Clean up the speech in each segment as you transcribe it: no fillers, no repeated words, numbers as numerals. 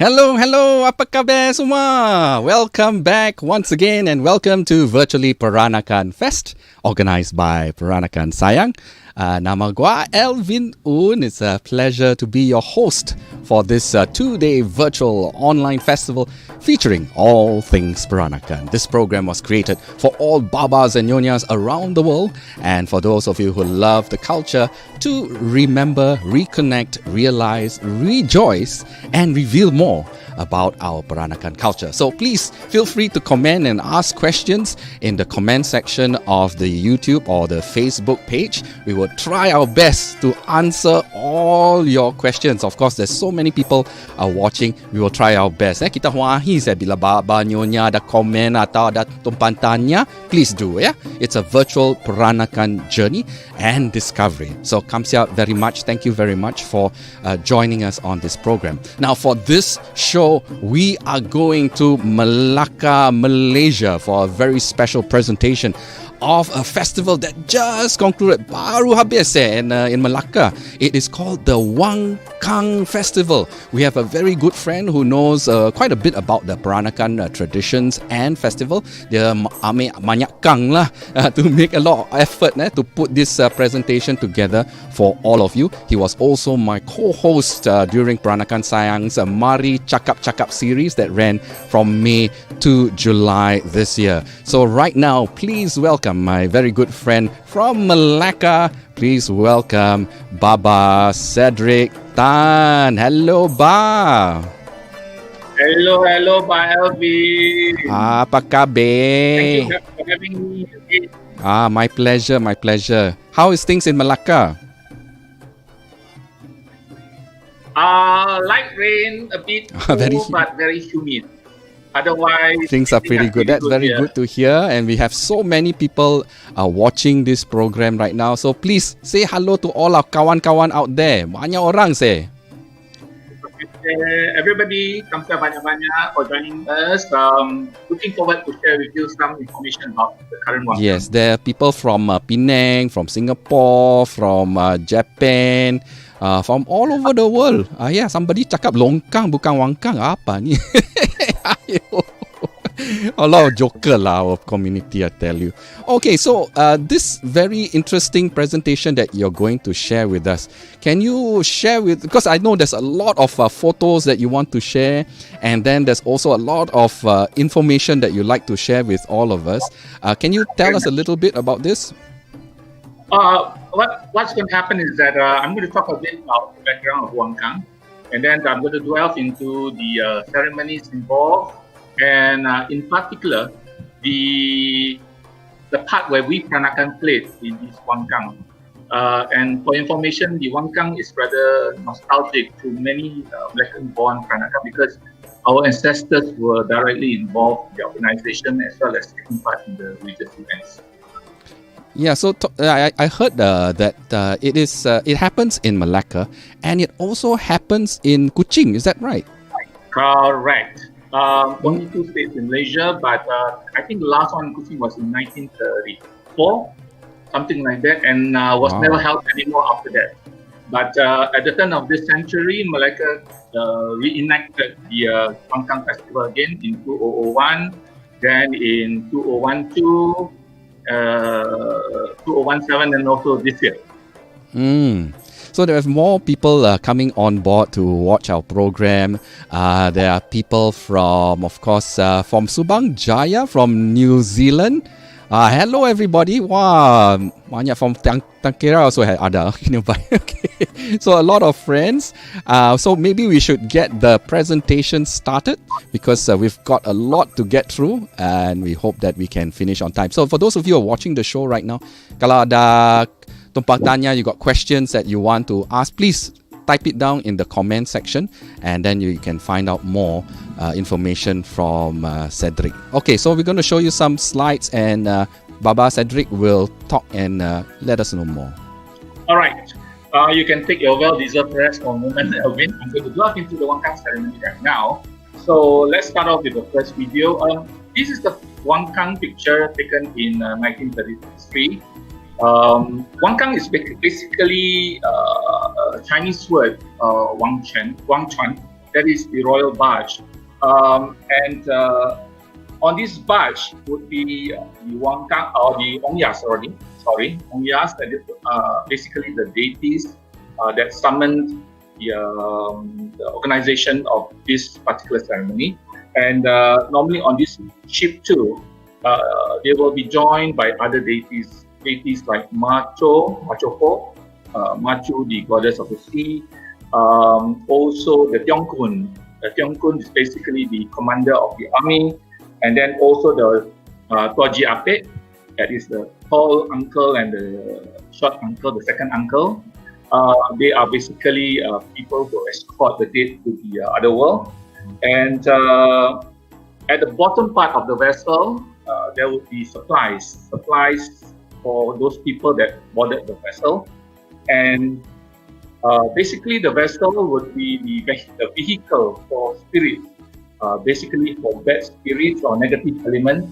Hello, hello, apa khabar semua? Welcome back once again and welcome to Virtually Peranakan Fest, organized by Peranakan Sayang. Nama gua Elvin Un. It's a pleasure to be your host for this two-day virtual online festival featuring all things Peranakan. This program was created for all babas and nyonyas around the world and for those of you who love the culture to remember, reconnect, realize, rejoice and reveal more about our Peranakan culture. So please feel free to comment and ask questions in the comment section of the YouTube or the Facebook page. We will try our best to answer all your questions. Of course, there's so many people watching. We will try our best. Kita huahi bila baba nyonya ada komen atau ada tumpan tanya. Please do, yeah? It's a virtual Peranakan journey and discovery. So kamsia very much. Thank you very much for joining us on this program. Now for this show, we are going to Malacca, Malaysia for a very special presentation of a festival that just concluded baru habis in Malacca. It is called the Wangkang Festival. We have a very good friend who knows quite a bit about the Peranakan traditions and festival. Dia ambil banyak kang lah to make a lot of effort to put this presentation together for all of you. He was also my co-host during Peranakan Sayang's Mari Cakap-Cakap series that ran from May to July this year. So right now, please welcome my very good friend from Malacca. Please welcome Baba Cedric Tan. Hello, Ba. Hello, Pak Elvi. Apa khabar? Thank you for having me again. My pleasure. How is things in Malacca? Light rain, a bit Very cool, but very humid. Otherwise, things are pretty good. That's very good to hear. And we have so many people watching this program right now. So please say hello to all our kawan-kawan out there. Banyak orang say. Everybody, kamsa banyak-banyak for joining us. Looking forward to share with you some information about the current one. Yes, there are people from Penang, from Singapore, from Japan, from all over the world. Somebody cakap longkang bukan wangkang. Apa ni? A lot of joker lah, our community, I tell you. Okay, so this very interesting presentation that you're going to share with us, can you share with, because I know there's a lot of photos that you want to share, and then there's also a lot of information that you like to share with all of us. Can you tell us a little bit about this? What's going to happen is that I'm going to talk a bit about the background of Wangkang, and then I'm going to delve into the ceremonies involved, and in particular, the part where we Peranakan played in this Wangkang. And for information, the Wangkang is rather nostalgic to many American-born Peranakan because our ancestors were directly involved in the organization as well as taking part in the religious events. Yeah, so I heard that it happens in Malacca and it also happens in Kuching. Is that right? Correct. Only two states in Malaysia, but I think the last one in Kuching was in 1934, something like that, and was never held anymore after that. But at the turn of this century, Malacca reenacted the Wangkang Festival again in 2001, then in 2012, 2017, and also this year. So there are more people coming on board to watch our program. There are people from, of course, from Subang Jaya, from New Zealand. Hello everybody. Wow, banyak from Tankera also ada nearby. Okay. So a lot of friends. So maybe we should get the presentation started because we've got a lot to get through and we hope that we can finish on time. So for those of you who are watching the show right now, kalau ada tumpang tanya, you got questions that you want to ask, please type it down in the comment section and then you can find out more information from Cedric. Okay, so we're going to show you some slides and Baba Cedric will talk and let us know more. All right. You can take your well-deserved rest for a moment, Elvin. I'm going to delve into the Wangkang ceremony right now. So let's start off with the first video. This is the Wangkang picture taken in 1933. Wangkang is basically a Chinese word, Wangchuan, that is the royal barge. And on this barge would be the Wangkang or the Ongyas, Ongyas, that is basically the deities that summoned the organization of this particular ceremony. And normally on this ship too, they will be joined by other deities like Macho, Machu, the goddess of the sea. Also the Tiongkun. The Tiongkun is basically the commander of the army. And then also the Toji Ape, that is the tall uncle and the short uncle, the second uncle. They are basically people who escort the dead to the other world. And at the bottom part of the vessel, there would be supplies for those people that boarded the vessel. And basically the vessel would be the vehicle for spirits, basically for bad spirits or negative elements,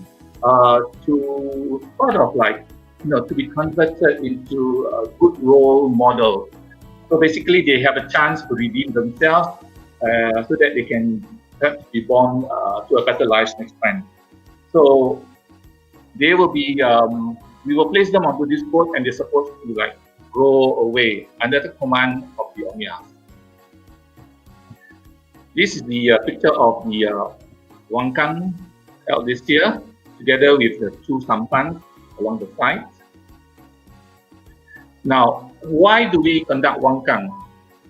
to sort of like, to be converted into a good role model. So basically they have a chance to redeem themselves so that they can perhaps be born to a better life next time. So they will be, we will place them onto this boat, and they're supposed to like row away under the command of the Omya. This is the picture of the Wangkang held this year, together with the two sampans along the side. Now, why do we conduct Wangkang?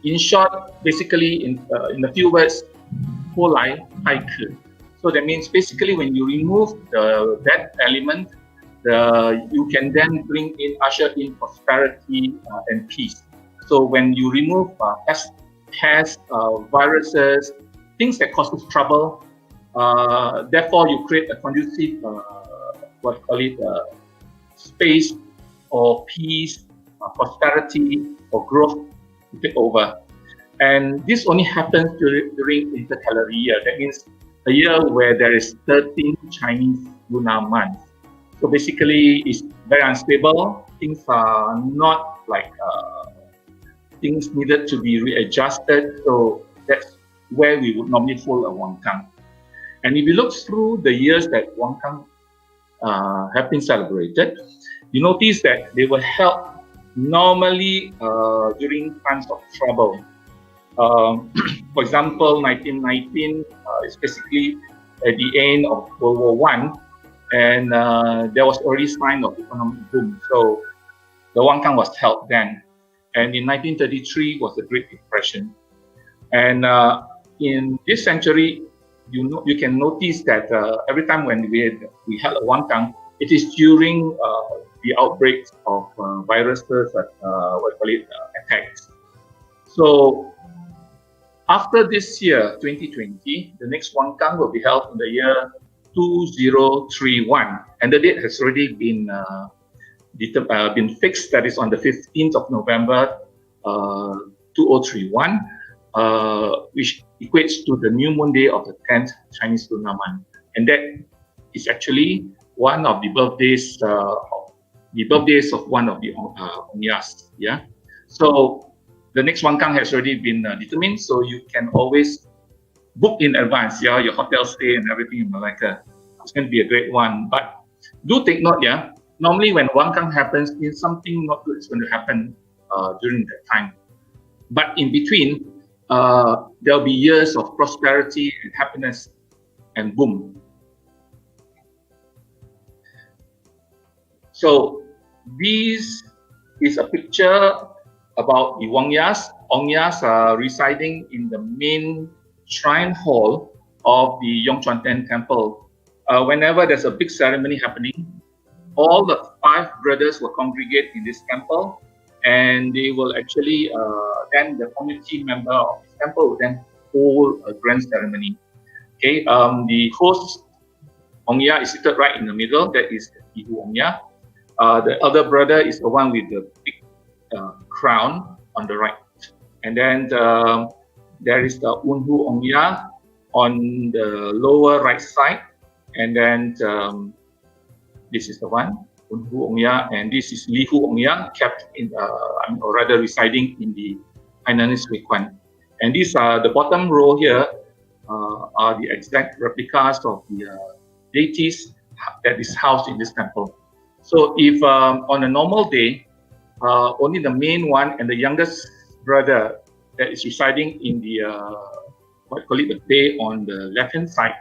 In short, basically, in a few words, Polai Haiku. So that means basically when you remove that element, you can then usher in prosperity and peace. So when you remove pests, viruses, things that causes trouble, therefore you create a conducive, space or peace, prosperity or growth to take over. And this only happens during intercalary year. That means a year where there is 13 Chinese lunar months. So basically, it's very unstable. Things are not like things needed to be readjusted. So that's where we would normally hold a Wangkang. And if you look through the years that Wangkang have been celebrated, you notice that they were held normally during times of trouble. For example, 1919 is basically at the end of World War I, and there was already sign of economic boom. So the Wangkang was held then. And in 1933 was the Great Depression. And in this century, you can notice that every time when we held a Wangkang, it is during the outbreaks of viruses that attacks. So after this year, 2020, the next Wangkang will be held in the year 2031, and the date has already been fixed. That is on the 15th of November, 2031, which equates to the new moon day of the 10th Chinese lunar month, and that is actually one of the birthdays of one of the Omyas. Yeah, so the next Wangkang has already been determined, so you can always book in advance, your hotel stay and everything in Malacca. It's going to be a great one. But do take note, normally when Wangkang happens, something not good is going to happen during that time. But in between, there'll be years of prosperity and happiness and boom. So this is a picture about the Ongyas. Ongyas are residing in the main shrine hall of the Yongchuanten Temple. Whenever there's a big ceremony happening, all the 5 brothers will congregate in this temple, and they will actually, then the community member of this temple will then hold a grand ceremony. Okay, the host Ongya is seated right in the middle. That is the Ibu Ongya. The elder brother is the one with the big crown on the right, and then there is the Unhu Ongya on the lower right side, and then this is the one Unhu Ongya, and this is Lihu Ongya, kept in, or rather residing in the Hainanese Huikuan. And these are the bottom row here are the exact replicas of the deities that is housed in this temple. So if on a normal day, only the main one and the youngest brother that is residing in the what call it the bay on the left hand side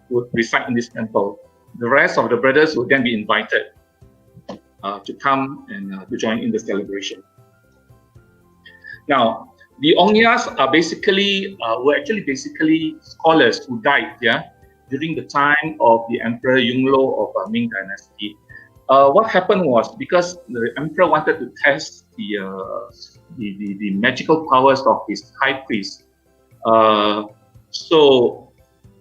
would reside in this temple. The rest of the brothers would then be invited to come and to join in the celebration. Now, the Ongyas are were actually basically scholars who died, during the time of the Emperor Yongle of Ming Dynasty. What happened was, because the emperor wanted to test the magical powers of his high priest, so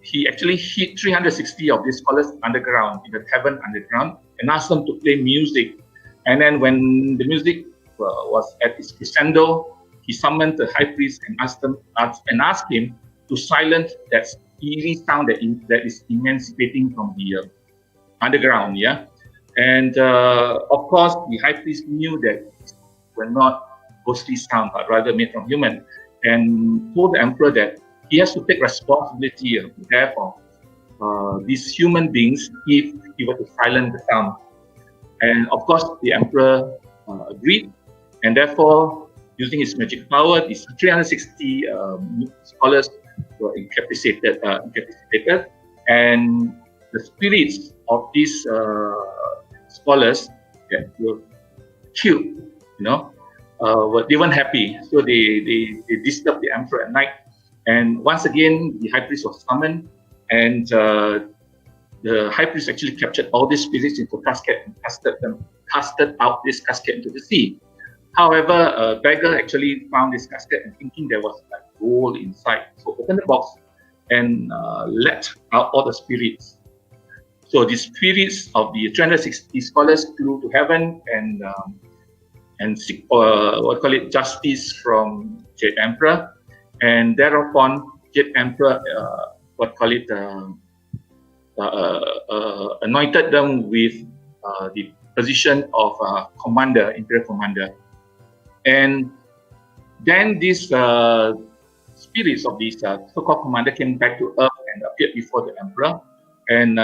he actually hid 360 of these scholars underground, in the cavern underground, and asked them to play music. And then when the music was at its crescendo, he summoned the high priest and asked him to silence that eerie sound that is emancipating from the underground. And of course, the high priest knew that these were not ghostly sound, but rather made from human, and told the emperor that he has to take responsibility of the death of these human beings if he were to silence the sound. And of course, the emperor agreed, and therefore, using his magic power, these 360 scholars were incapacitated, and the spirits of these scholars that were killed, they weren't happy, so they disturbed the emperor at night. And once again, the high priest was summoned, and the high priest actually captured all these spirits into a casket and casted out this casket into the sea. However, a beggar actually found this casket and thinking there was like gold inside, so opened the box and let out all the spirits. So the spirits of the 360 scholars flew to heaven and seek justice from Jade Emperor, and thereupon Jade Emperor anointed them with the position of imperial commander. And then these spirits of these so-called commander came back to earth and appeared before the emperor. And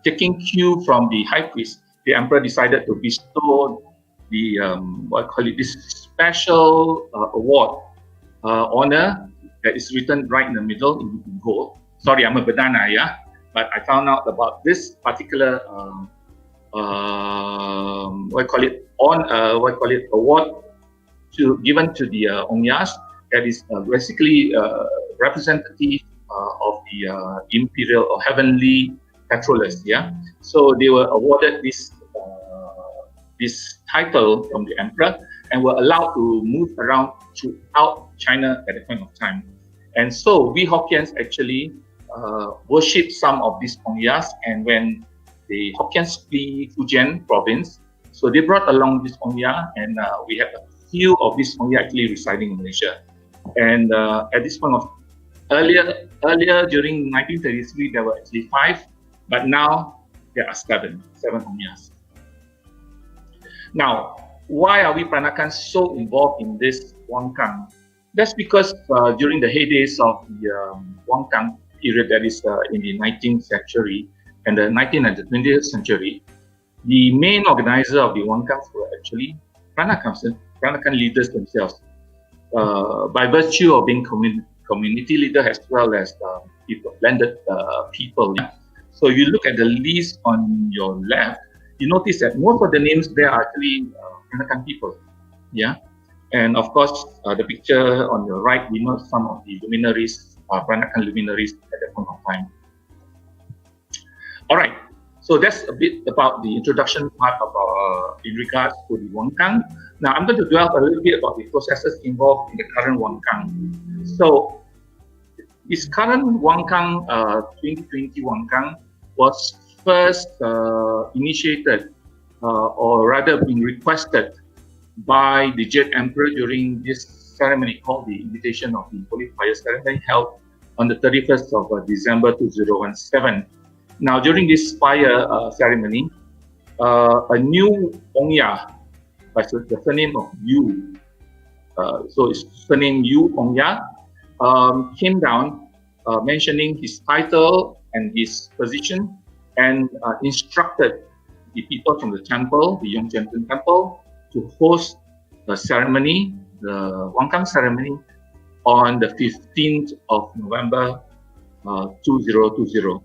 taking cue from the high priest, the emperor decided to bestow the this special award, honor, that is written right in the middle in gold. Sorry, I'm a banana, but I found out about this particular award given to the Ongyas, that is basically representative of the imperial or heavenly patrollers. So they were awarded this title from the emperor and were allowed to move around throughout China at that point of time. And so we Hokkiens actually worship some of these Ongyas, and when the Hokkiens flee Fujian province, so they brought along this Ongya, and we have a few of these Ongya actually residing in Malaysia. And at this point of earlier during 1933, there were actually 5, but now there are 7 Ongyas. Now, why are we Peranakan so involved in this Wangkang? That's because during the heydays of the Wangkang period, that is in the 19th century and the 19th and the 20th century, the main organizer of the Wangkangs were actually Peranakan leaders themselves, by virtue of being community leader as well as blended people. So if you look at the list on your left, you notice that most of the names there are actually Peranakan people. And of course, the picture on your right, we know some of the luminaries, Peranakan luminaries at that point of time. All right, so that's a bit about the introduction part of in regards to the Wangkang. Now I'm going to dwell a little bit about the processes involved in the current Wangkang. So this current Wangkang, 2020 Wangkang, was first initiated, or rather being requested by the Jade Emperor during this ceremony called the Invitation of the Holy Fire ceremony, held on the 31st of December 2017. Now, during this fire ceremony, a new Ongya, by the surname of Yu, so it's surname Yu Ongya, came down mentioning his title and his position, and instructed the people from the temple, the Yongzheng temple, to host the ceremony, the Wangkang ceremony, on the 15th of November 2020.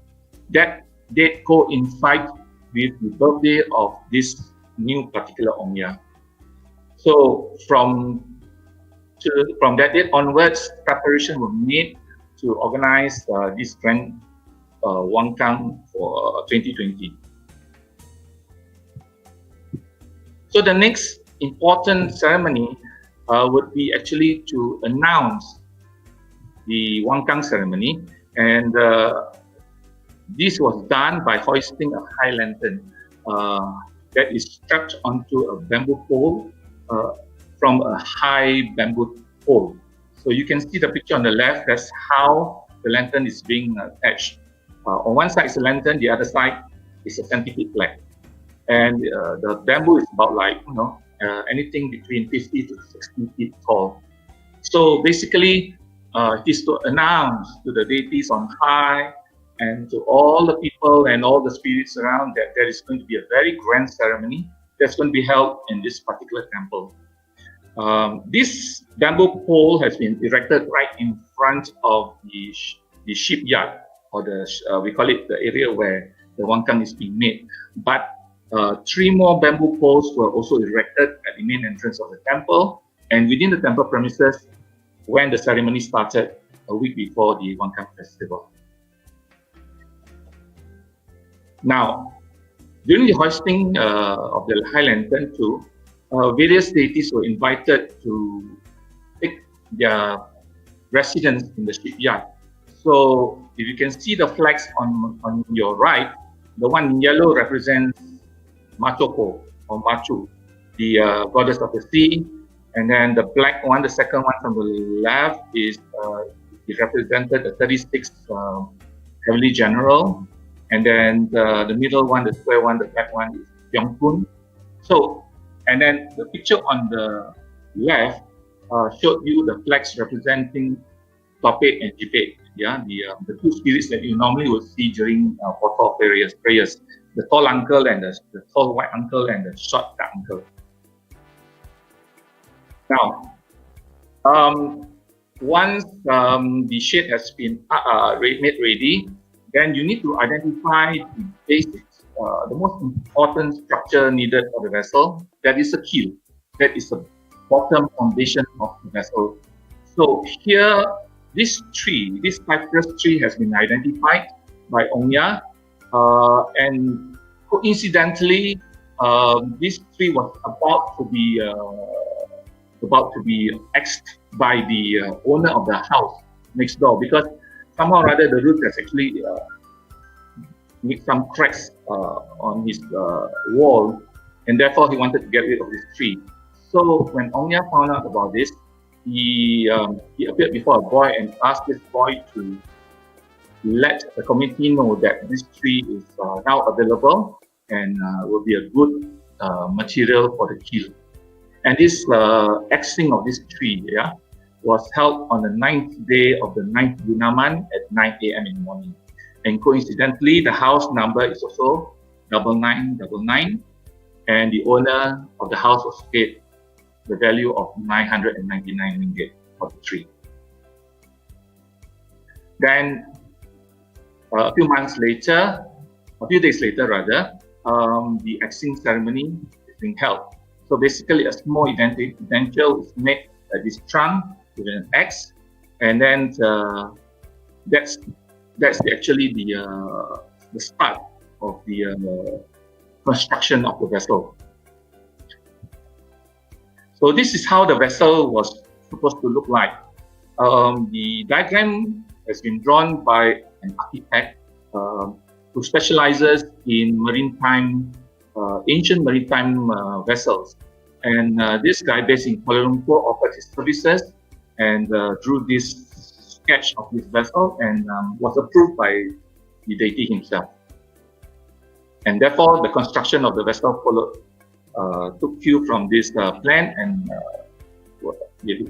That date coincides with the birthday of this new particular Ongya. So from that date onwards, preparations were made to organize this grand Wangkang for 2020. So the next important ceremony would be actually to announce the Wangkang ceremony, and this was done by hoisting a high lantern that is strapped onto a bamboo pole from a high bamboo pole. So you can see the picture on the left. That's how the lantern is being attached. On one side is a lantern, the other side is a centipede flag, and the bamboo is about like anything between 50 to 60 feet tall. So basically, it is to announce to the deities on high and to all the people and all the spirits around that there is going to be a very grand ceremony that's going to be held in this particular temple. This bamboo pole has been erected right in front of the shipyard, or we call it the area where the Wangkang is being made. But 3 more bamboo poles were also erected at the main entrance of the temple and within the temple premises when the ceremony started a week before the Wangkang Festival. Now, during the hoisting of the high lantern too, various deities were invited to take their residence in the shipyard. So if you can see the flags on your right, the one in yellow represents Machoko or Machu, the goddess of the sea. And then the black one, the second one from the left, is it represented the 36th Heavenly General. And then the middle one, the square one, the black one is Pyongkun. So, and then the picture on the left showed you the flags representing Topet and Jipet. Yeah, the 2 spirits that you normally would see during portal prayers. The tall uncle and the tall white uncle and the short dark uncle. Now, once the shade has been made ready, then you need to identify the basics, the most important structure needed for the vessel. That is a keel. That is the bottom foundation of the vessel. So here, this cypress tree has been identified by Ongya, and coincidentally, this tree was about to be axed by the owner of the house next door, because somehow or other the root has actually made some cracks on his wall, and therefore he wanted to get rid of this tree. So when Ongya found out about this, he appeared before a boy and asked this boy to let the community know that this tree is now available and will be a good material for the keel. And this axing of this tree, was held on the 9th day of the 9th Gunaman at 9 a.m. in the morning. And coincidentally, the house number is also 9999, and the owner of the house was paid the value of 999 ringgit for the tree. Then a few days later rather, the axing ceremony is being held. So basically, a small utensil is made at this trunk with an axe, and then that's actually the start of the construction of the vessel. So this is how the vessel was supposed to look like. The diagram has been drawn by an architect who specializes in ancient maritime vessels. And this guy based in Kuala Lumpur offered his services and drew this sketch of this vessel, and was approved by the deity himself. And therefore, the construction of the vessel took cue from this plan, and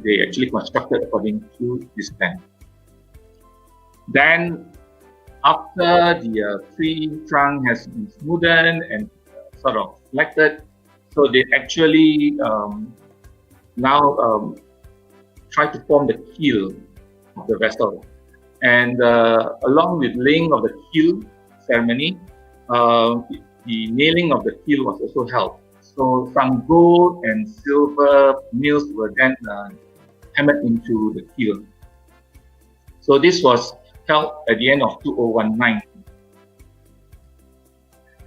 they actually constructed according to this plan. Then, after the tree trunk has been smoothened and sort of selected, so they actually now try to form the keel of the vessel. And along with laying of the keel ceremony, the nailing of the keel was also held. So some gold and silver nails were then hammered into the keel. So this was held at the end of 2019.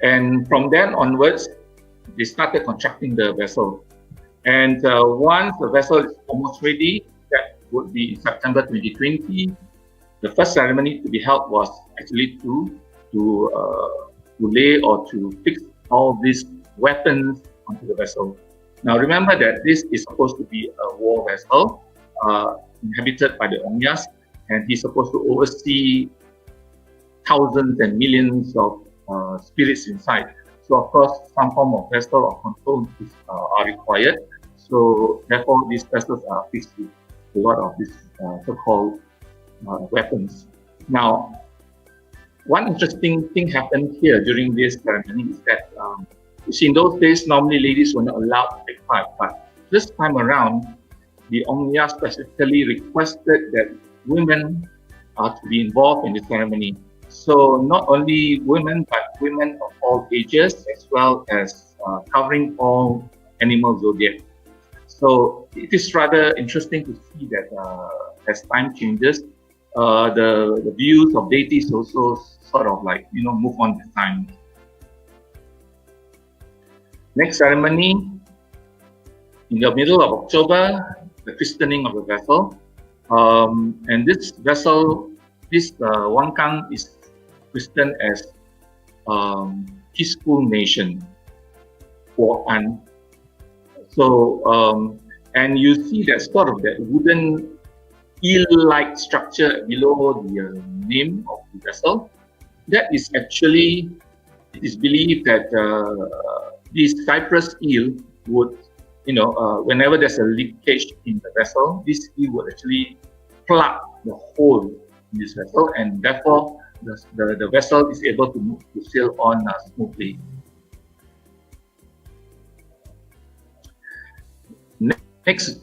And from then onwards, they started constructing the vessel. And once the vessel is almost ready, that would be in September 2020, the first ceremony to be held was actually to lay or to fix all these weapons onto the vessel. Now remember that this is supposed to be a war vessel inhabited by the Onyas, and he's supposed to oversee thousands and millions of spirits inside. So of course, some form of vessel or control are required. So therefore, these vessels are fixed with a lot of these so-called weapons. Now, one interesting thing happened here during this ceremony is that you see, in those days, normally ladies were not allowed to take part, but this time around, the Omnia specifically requested that women are to be involved in the ceremony. So not only women, but women of all ages, as well as covering all animal zodiac. So it is rather interesting to see that as time changes, the views of deities also sort of like, move on with time. Next ceremony, in the middle of October, the christening of the vessel. And this vessel, this Wangkang is christened as Peaceful Nation, for An. So, and you see that sort of that wooden eel-like structure below the name of the vessel. That is actually, it is believed that this cypress eel would, whenever there's a leakage in the vessel, this eel would actually plug the hole in this vessel, and therefore the vessel is able to sail on smoothly. Next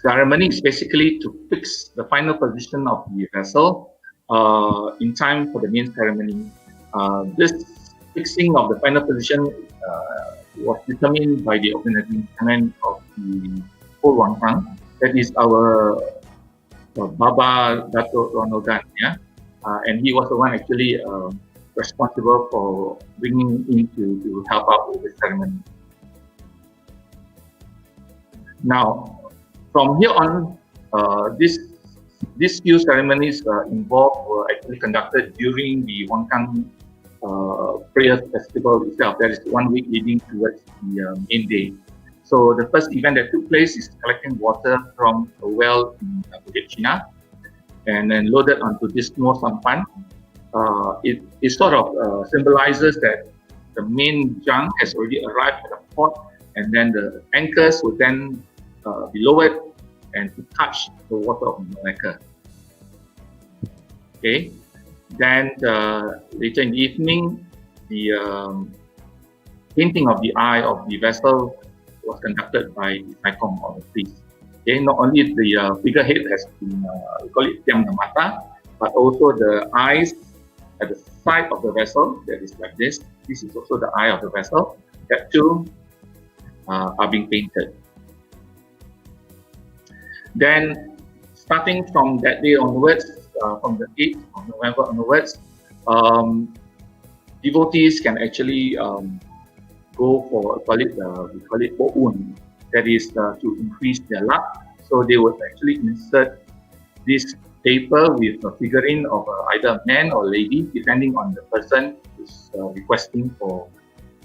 ceremony is basically to fix the final position of the vessel in time for the main ceremony. This fixing of the final position was determined by the organizing command of the whole Wangkang. That is our Baba Cedric Tan, yeah? And he was the one actually responsible for bringing in to help out with the ceremony. Now, from here on, these few ceremonies involved were actually conducted during the Wangkang Prayer Festival itself. That is 1 week leading towards the main day. So the first event that took place is collecting water from a well in Bukit China, and then loaded onto this Nuo Sampan. It sort of symbolizes that the main junk has already arrived at the port, and then the anchors will then be lowered and to touch the water of Malacca. Okay. Then later in the evening, the painting of the eye of the vessel was conducted by the Saikom or the priest. Okay, not only the figurehead has been, we call it Tiang Mata, but also the eyes at the side of the vessel, that is like this. This is also the eye of the vessel. That too are being painted. Then, starting from that day onwards, from the 8th of November onwards, devotees can actually go for, we call it Bo'un, that is to increase their luck. So they would actually insert this paper with a figurine of either a man or lady, depending on the person who's requesting for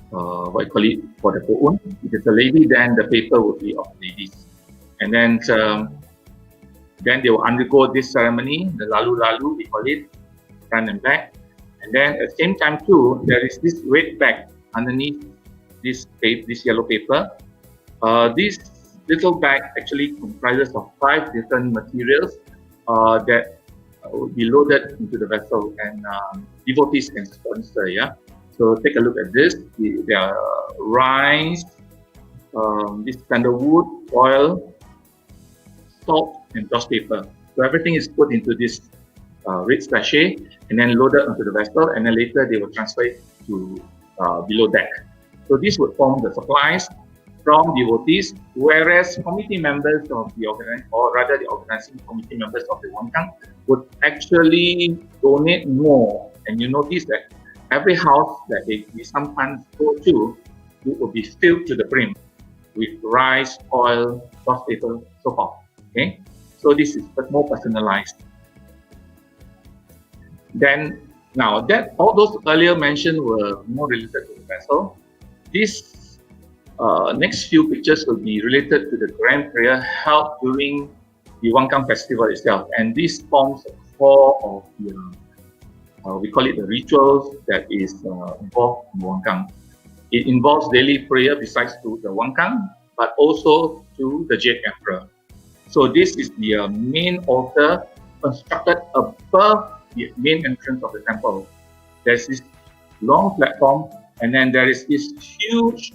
for the Bo'un. If it's a lady, then the paper would be of ladies. And then they will undergo this ceremony, the lalu-lalu, we call it, front and back. And then at the same time too, there is this red bag underneath this yellow paper. This little bag actually comprises of 5 different materials that will be loaded into the vessel, and devotees can sponsor. Yeah. So take a look at this. There are rice, this sandalwood, oil, salt, and dust paper. So everything is put into this red sachet and then loaded onto the vessel, and then later they will transfer it to below deck. So this would form the supplies from devotees, whereas committee members of the organizing committee members of the Wangkang would actually donate more. And you notice that every house that we sometimes go to, it will be filled to the brim with rice, oil, dust paper, so forth. Okay, so this is more personalized. Then now that all those earlier mentioned were more related to the vessel, this next few pictures will be related to the grand prayer held during the Wangkang Festival itself, and this forms a core of the we call it the rituals that is involved in Wangkang. It involves daily prayer besides to the Wangkang, but also to the Jade Emperor. So this is the main altar constructed above the main entrance of the temple. There's this long platform, and then there is this huge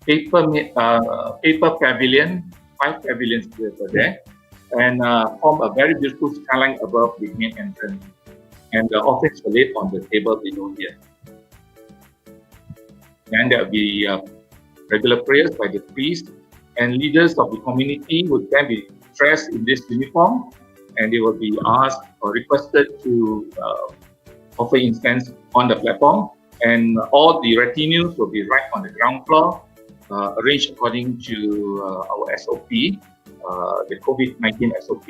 paper pavilion, 5 pavilions over there, and form a very beautiful skyline above the main entrance. And the offerings were laid on the table below here. Then there will be regular prayers by the priest, and leaders of the community would then be dressed in this uniform, and they will be asked or requested to offer incense on the platform, and all the retinues will be right on the ground floor, arranged according to our SOP, the COVID-19 SOP,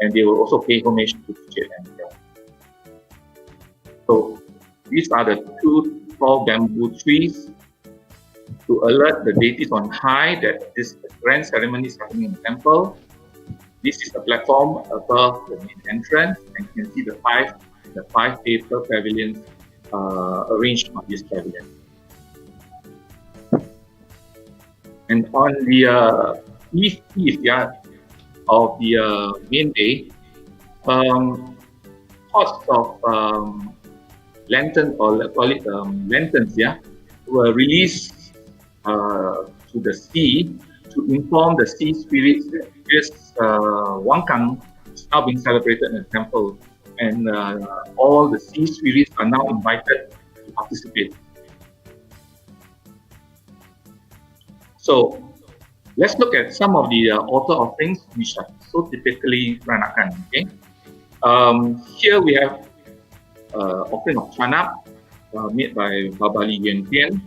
and they will also pay homage to the Jade Emperor. So these are the 2 tall bamboo trees to alert the deities on high that this grand ceremony is happening in the temple. This is the platform above the main entrance, and you can see the five paper pavilions arranged on this pavilion. And on the eve of the main day, pots of lantern, or call it lanterns, were released to the sea to inform the sea spirits that this Wangkang is now being celebrated in the temple, and all the sea spirits are now invited to participate. So let's look at some of the altar offerings which are so typically Peranakan. Okay, here we have offering of chanap made by Baba Cedric Tan,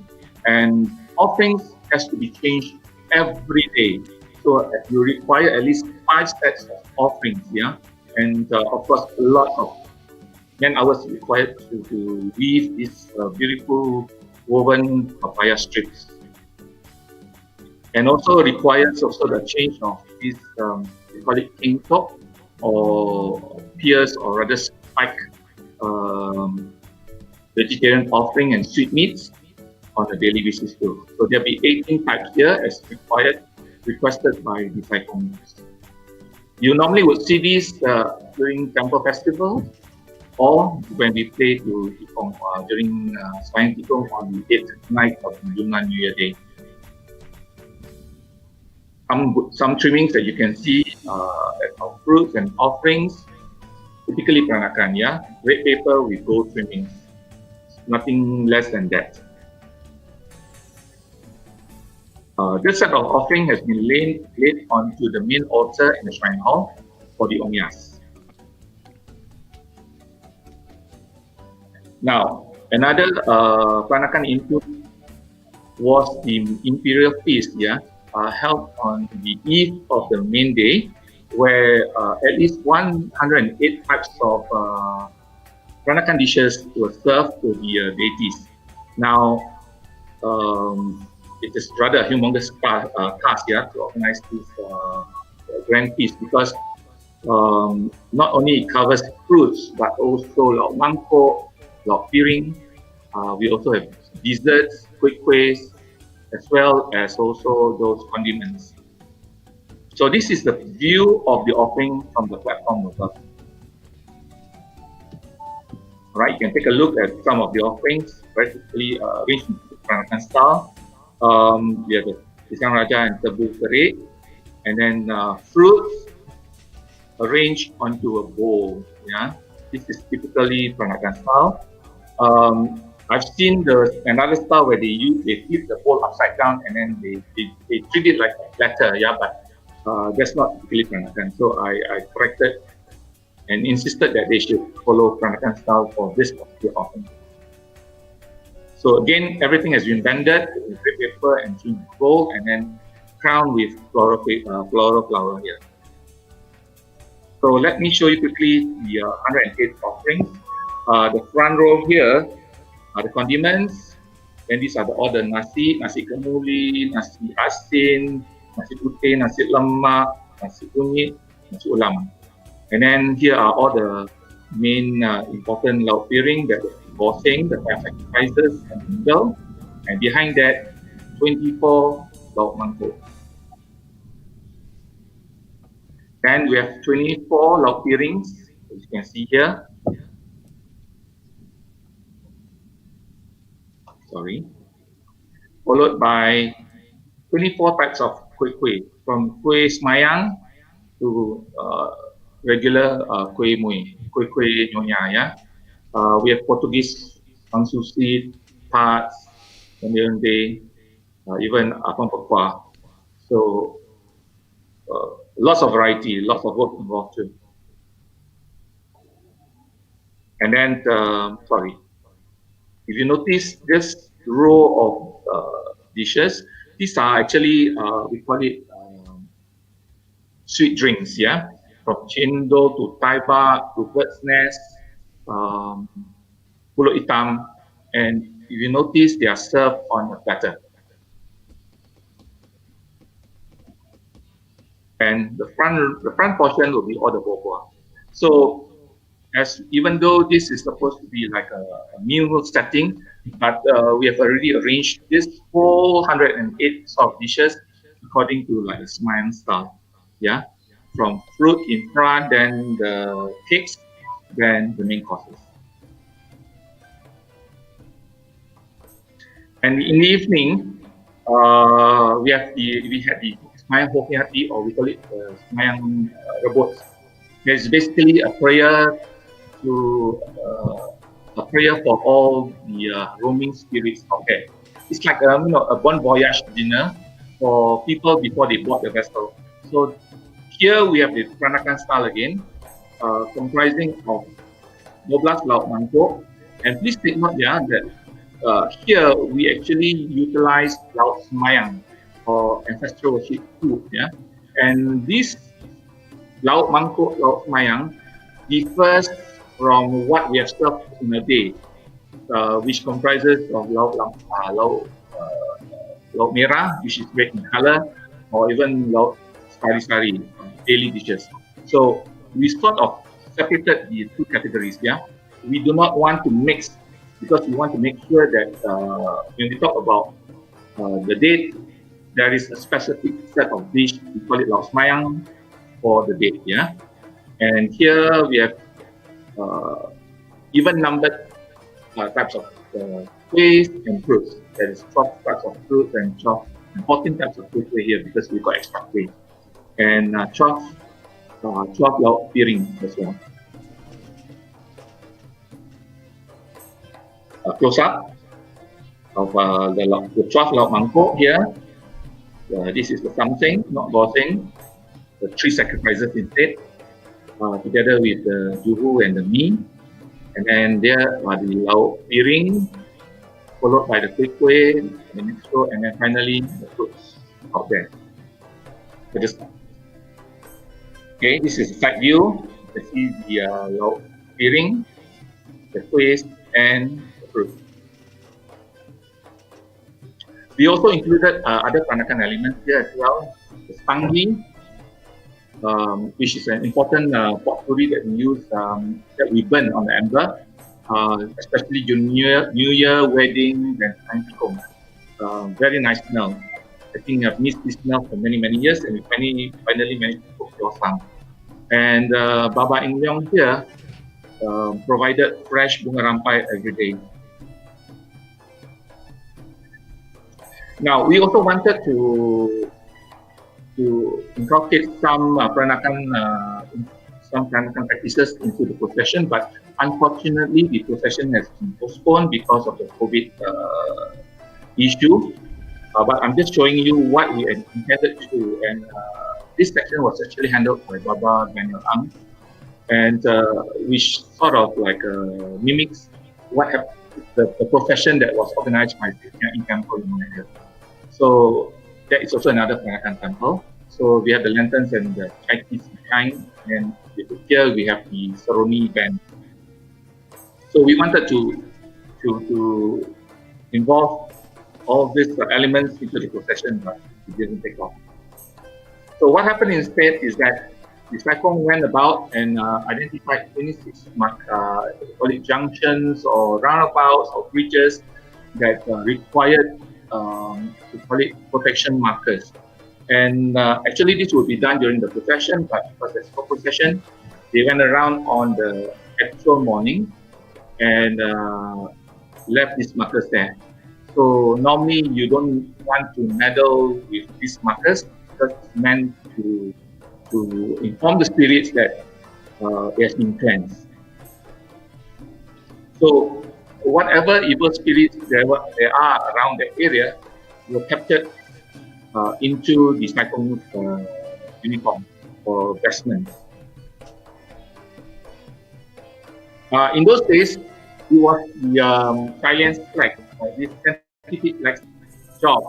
and offerings has to be changed every day. So you require at least 5 sets of offerings, and of course a lot of man-hours required to weave these beautiful woven papaya strips, and also requires also the change of this we call it king top, or pierce, or rather spike vegetarian offering and sweetmeats on a daily basis too. So there'll be 18 types here as requested by disciple members. You normally would see these during temple festivals, or when we play to Tikong during Sayang Tikong on the 8th night of Lunar New Year Day. Some trimmings that you can see of fruits and offerings, typically Peranakan, red paper with gold trimmings, nothing less than that. This set of offering has been laid onto the main altar in the shrine hall for the Omyas. Now, another Peranakan input was the imperial feast, held on the eve of the main day, where at least 108 types of Peranakan dishes were served to the deities. Now, it is rather a humongous task to organize this grand feast, because not only it covers fruits, but also lauk mangkok, lauk piring. We also have desserts, kuih-kuihs, as well as also those condiments. So this is the view of the offering from the platform above. Right, you can take a look at some of the offerings, very typically arranged in Peranakan style. We have the pisang raja and tebu kerik, and then fruits arranged onto a bowl. Yeah, this is typically Peranakan style. I've seen another style where they flip the bowl upside down and then they treat it like a platter. Yeah, but that's not typically Peranakan. So I corrected and insisted that they should follow Peranakan style for this particular offering. So again, everything has been blended with crepe paper and gold, and then crowned with floral flower here. So let me show you quickly the 108 offerings. The front row here are the condiments, and these are all the nasi kemuli, nasi asin, nasi putih, nasi lemak, nasi kunyit, nasi ulam. And then here are all the main important lauk piring, the bossing, the five sacrifices, and tinggal. And behind that, 24 lauk mangkuk. And we have 24 lauk pirings, as you can see here. Sorry. Followed by 24 types of kuih, from kuih semayang to regular kuih muih, kuih nyonya. Yeah, we have Portuguese pangsusi, tarts, onde, even apam berkuah. So lots of variety, lots of work involved too. And then, sorry, if you notice this row of dishes, these are actually we call it sweet drinks. Yeah. From cendol to taibak to bird's nest, pulut hitam, and if you notice, they are served on a platter. And the front portion will be all the boba. So, even though this is supposed to be like a meal setting, but we have already arranged this whole 108 sort of dishes according to like a Semayang style. Yeah. From fruit in front, then the cakes, then the main courses. And in the evening, we had the Semayang Hoki, or we call it Semayang Rebut. It's basically a prayer for all the roaming spirits out there. It's like a bon voyage dinner for people before they board the vessel. So here we have the Peranakan style again, comprising of 12 lauk mangkuk. And please take note that here we actually utilize lauk semayang or ancestral worship food. Yeah, and this lauk mangkuk, lauk semayang differs from what we have served in a day, which comprises of lauk merah, which is red in color, or even lauk sari-sari, daily dishes. So we sort of separated the two categories. Yeah, we do not want to mix, because we want to make sure that when we talk about the date, there is a specific set of dish. We call it lauk semayang for the date. Yeah, and here we have even numbered types of kuih and fruits. There is 12 types of fruits and 14 types of fruit here, because we got extra kuih. And 12 lauk piring as well. Close up of the 12 lauk mangkuk here. This is the something, not bossing. The 3 sacrifices instead, together with the juhu and the mee. And then there are the lauk piring, followed by the kuih, the next row, and then finally the fruits out there. So just okay, this is the side view. You can see the lauk piring, the kuih, and the fruit. We also included other Peranakan elements here as well. The spangi, which is an important potpourri that we use, that we burn on the ember, especially during New Year, weddings, and time. Very nice smell. I think I've missed this smell for many years, and we finally managed to cook your sang. And Baba Ingyong here provided fresh bunga rampai every day. Now, we also wanted to inculcate some Peranakan practices into the procession, but unfortunately, the procession has been postponed because of the COVID issue. But I'm just showing you what we intended to do, and this section was actually handled by Baba Daniel Ang, and which sort of like mimics what happened, the profession that was organized by the temple in Malacca. So that is also another Peranakan temple. So we have the lanterns and the Chinese behind, and here we have the Saroni band. So we wanted to involve all these elements into the procession, but it didn't take off. So what happened instead is that the Saikong went about and identified 26 junctions or roundabouts or bridges that required to call it protection markers. And actually this would be done during the procession, but because there's no procession, they went around on the actual morning and left these markers there. So normally you don't want to meddle with these markers because it's meant to inform the spirits that it has been cleansed. So whatever evil spirits there are around the area were captured into the Saikong uniform or vestments. In those days, it was the science flag, this scientific flag job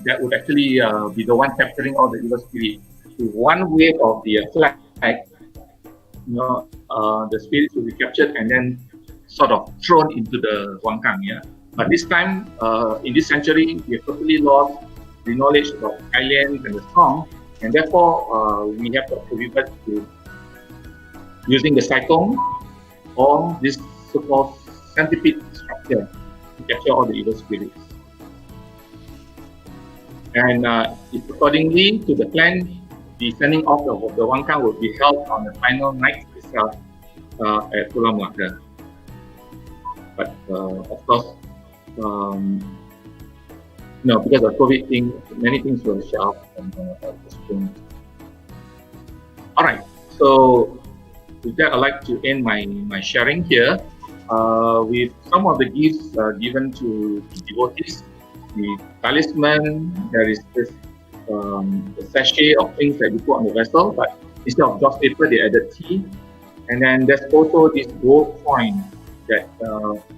that would actually be the one capturing all the evil spirits. So one wave of the flag, the spirits will be captured and then sort of thrown into the Wangkang. Yeah? But this time, in this century, we have totally lost the knowledge about islands and the song, and therefore we have to revert to using the Saikong or this so-called centipede structure to capture all the evil spirits. And accordingly to the plan, the sending off of the Wangkang will be held on the final night itself at Pulau Malacca. But of course, because of COVID thing, many things were shelved and postponed. All right, so with that, I'd like to end my sharing here with some of the gifts given to the devotees. The talisman, there is this the sachet of things that you put on the vessel, but instead of joss paper, they added tea. And then there's also this gold coin that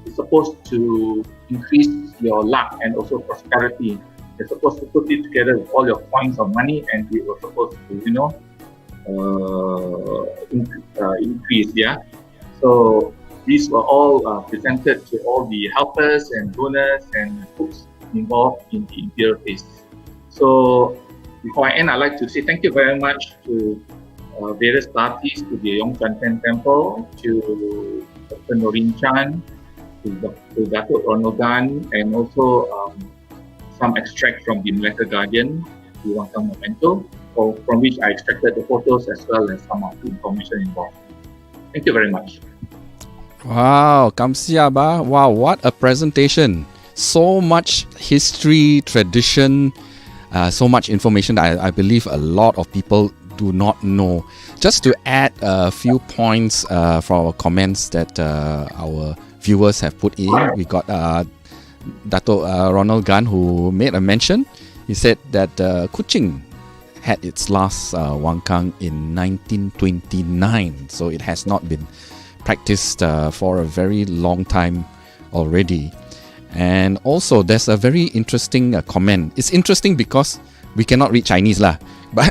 is supposed to increase your luck and also prosperity. You're supposed to put it together with all your coins of money, and it was supposed to, increase. Yeah. So these were all presented to all the helpers and donors and folks involved in the imperial feast. So before I end, I'd like to say thank you very much to various parties, to the Yongchan Temple, to Dr. Norin Chan, to Datuk Ronald Gan, and also some extract from the Malacca Guardian, the Wangkang Memento, from which I extracted the photos as well as some of the information involved. Thank you very much. Wow, Kamsia ba. Wow, what a presentation. So much history, tradition, so much information that I believe a lot of people do not know. Just to add a few points from our comments that our viewers have put in, we got Dato Ronald Gan, who made a mention. He said that Kuching had its last Wangkang in 1929, so it has not been practiced for a very long time already. And also there's a very interesting comment. It's interesting because we cannot read Chinese lah, but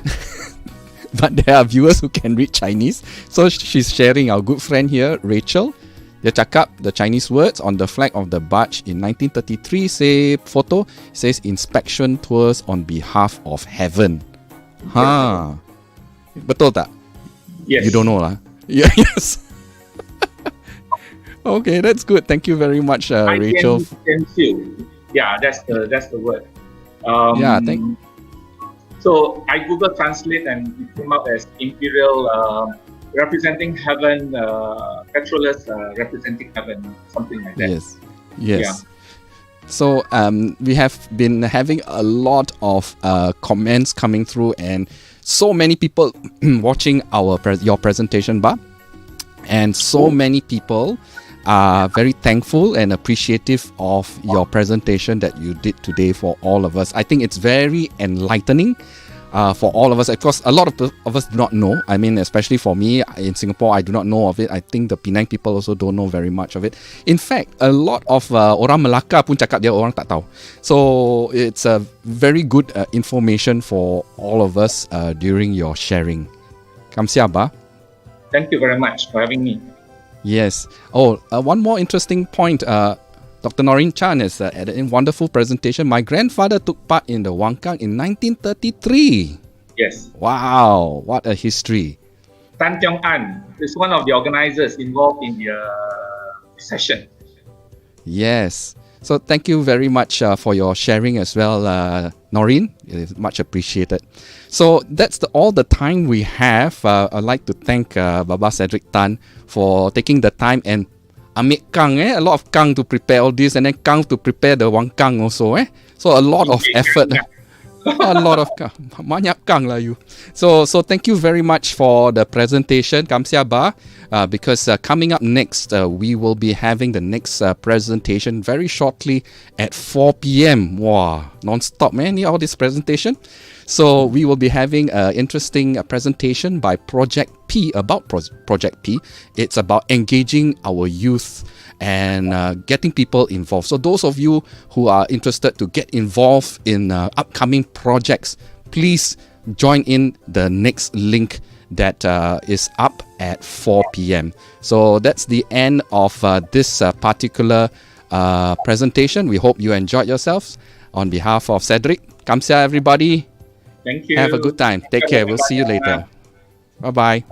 but there are viewers who can read Chinese. So she's sharing, our good friend here, Rachel. Dia cakap the Chinese words on the flag of the barge in 1933 say photo says inspection tours on behalf of heaven. Ha. Betul tak? Yes. You don't know lah. Yeah, yes. Okay, that's good. Thank you very much, Rachel. Yeah, that's the word. Thank. So I Google Translate and it came up as Imperial representing heaven, petrolers representing heaven, something like that. Yes. So we have been having a lot of comments coming through, and so many people watching your presentation, Ba. And so many people are very thankful and appreciative of your presentation that you did today for all of us. I think it's very enlightening for all of us. Of course, a lot of us do not know. I mean, especially for me in Singapore, I do not know of it. I think the Penang people also don't know very much of it. In fact, a lot of orang Malacca pun cakap dia orang tak tahu. So it's a very good information for all of us during your sharing. Kamsia, Ba. Thank you very much for having me. Yes. Oh, one more interesting point. Dr. Noreen Chan has added in wonderful presentation. My grandfather took part in the Wangkang in 1933. Yes. Wow, what a history. Tan Tiong An is one of the organizers involved in the session. Yes. So thank you very much for your sharing as well, Noreen. It is much appreciated. So that's all the time we have. I'd like to thank Baba Cedric Tan for taking the time and ambil kang, a lot of kang to prepare all this, and then kang to prepare the wangkang also. So a lot of effort. A lot of kang. Banyak kang lah you. So thank you very much for the presentation, Kamsia Ba. Because coming up next, we will be having the next presentation very shortly at 4 p.m. Wow, non-stop, man, all this presentation. So we will be having an interesting presentation by Project P, about Project P. It's about engaging our youth and getting people involved. So those of you who are interested to get involved in upcoming projects, please join in the next link that is up at 4 p.m. So that's the end of this particular presentation. We hope you enjoyed yourselves. On behalf of Cedric, Kamsia everybody. Thank you. Have a good time. Take care. We'll see you later. Bye-bye.